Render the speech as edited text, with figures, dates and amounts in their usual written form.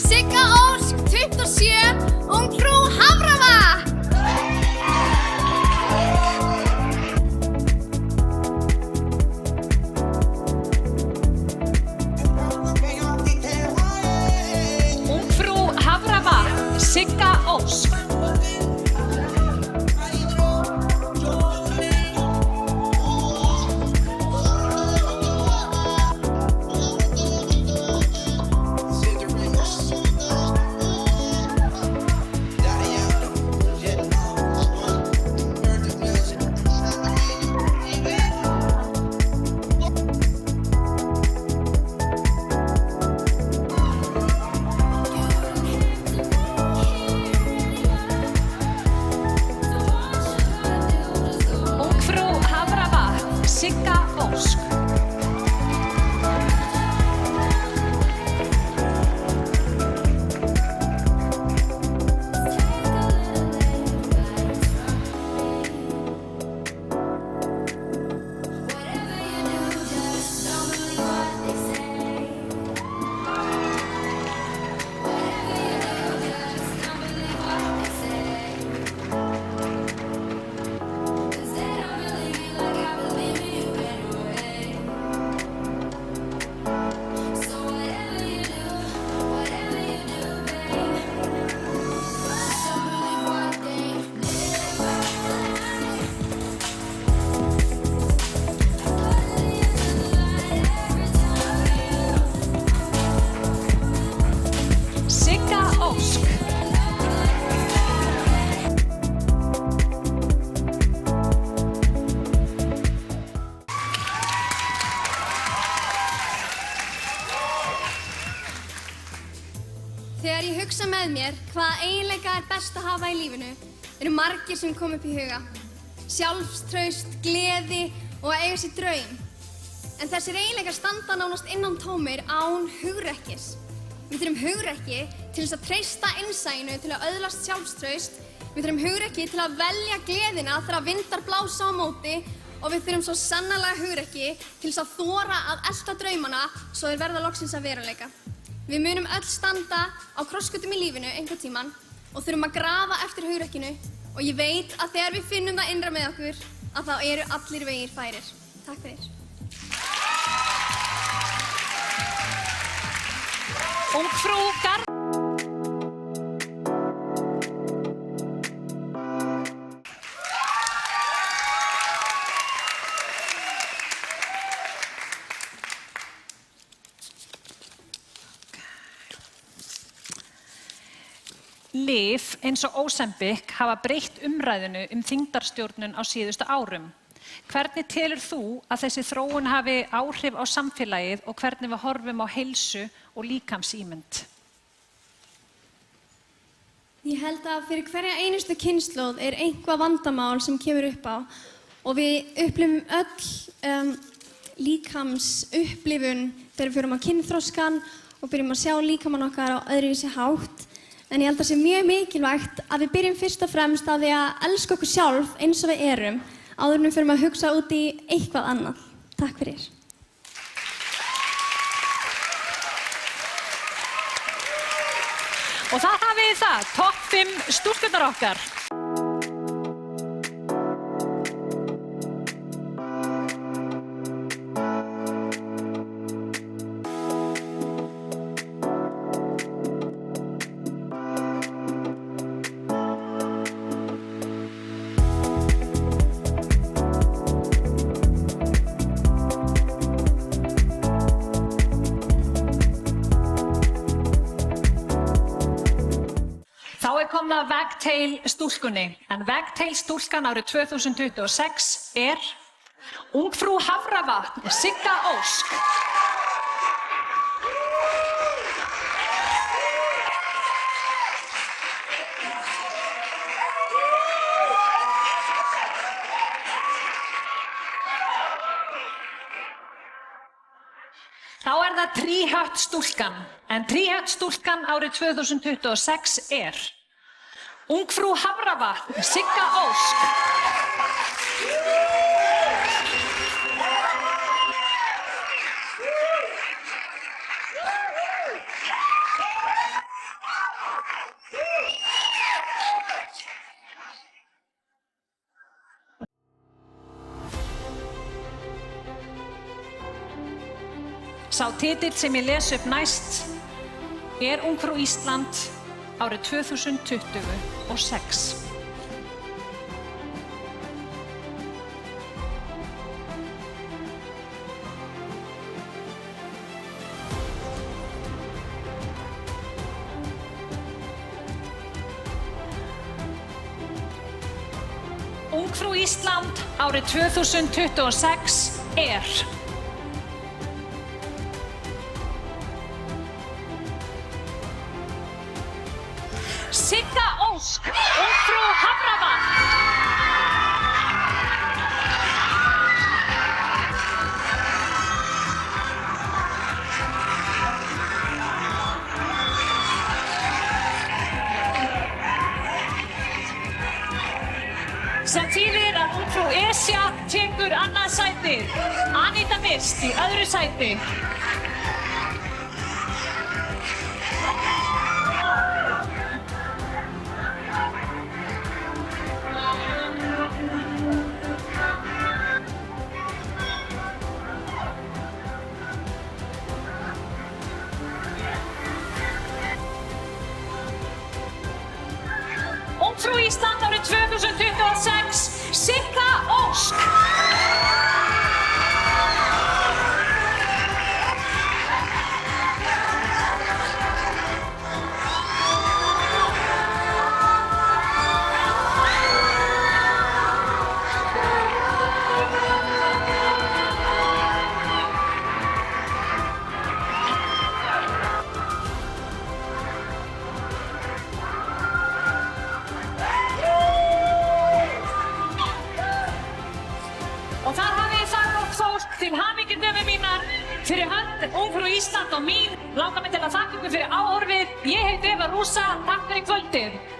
Sigga Ósk, 27, ungfrú Hafravatn. Ungfrú Hafravatn, Sigga Ósk. Ungfrú Hafravatn, Sigga Ósk. Sigga Ósk. Þegar ég hugsa með mér hvaða eiginleika best að hafa í lífinu, eru margir sem kom upp í huga. Sjálfstraust, gleði og að eiga sér draum. En þessir eiginleikar standa nánast innantómir án hugrekkis. Við þurfum hugrekki til þess að treysta innsæinu til að öðlast sjálfstraust. Við þurfum hugrekki til að velja gleðina þegar vindar blása á móti og við þurfum svo sannarlega hugrekki til þess að þora að elta draumana svo þeir verða loksins að veruleika. Við munum öll standa á krossgötum í lífinu einhvern tímann og þurfum að grafa eftir hugrekkinu og ég veit að þegar við finnum það innra með okkur að þá eru allir vegir færir. Takk fyrir. Ungfrú Garð. Lyf eins og Ozempic hafa breytt umræðinu þyngdarstjórnun á síðustu árum. Hvernig telur þú að þessi þróun hafi áhrif á samfélagið og hvernig við horfum á heilsu og líkamsímynd? Ég held að fyrir hverja einustu kynslóð er einhvað vandamál sem kemur upp á og við upplifum öll líkamsupplifun þegar við förum á kynþroskan og byrjum að sjá líkamann okkar á öðruvísi hátt. En ég held að það sé mjög mikilvægt að við byrjum fyrst og fremst á því að elska okkur sjálf eins og við erum áður en við förum að hugsa út í eitthvað annað. Takk fyrir. Og það hafið þið það, topp 5 stúlkurnar okkar. Þá er komið að Wagtail stúlkunni, en Wagtail stúlkan árið 2026 er Ungfrú Hafravatn, Sigga Ósk. Þá er það Tríhött stúlkan, en Tríhött stúlkan árið 2026 er Ungfrú Hafravatn, Sigga Ósk. Sá titill sem ég les upp næst er Ungfrú Ísland árið 2026. Ungfrú Ísland árið 2026 er Sigga Ósk, Ungfrú Hafravatn. Sem þýðir að Ungfrú Esja tekur annað sæti. Anita Mist í öðru sæti. Ungfrú Ísland árið 2026, Sigga Ósk. Og þar hafið þið það gott fólk, til hamingju dömur mínar, fyrir hönd Ungfrú Ísland og mín. Langar mig til að þakka ykkur fyrir áhorfið. Ég heiti Eva Rúsa, takk fyrir kvöldið.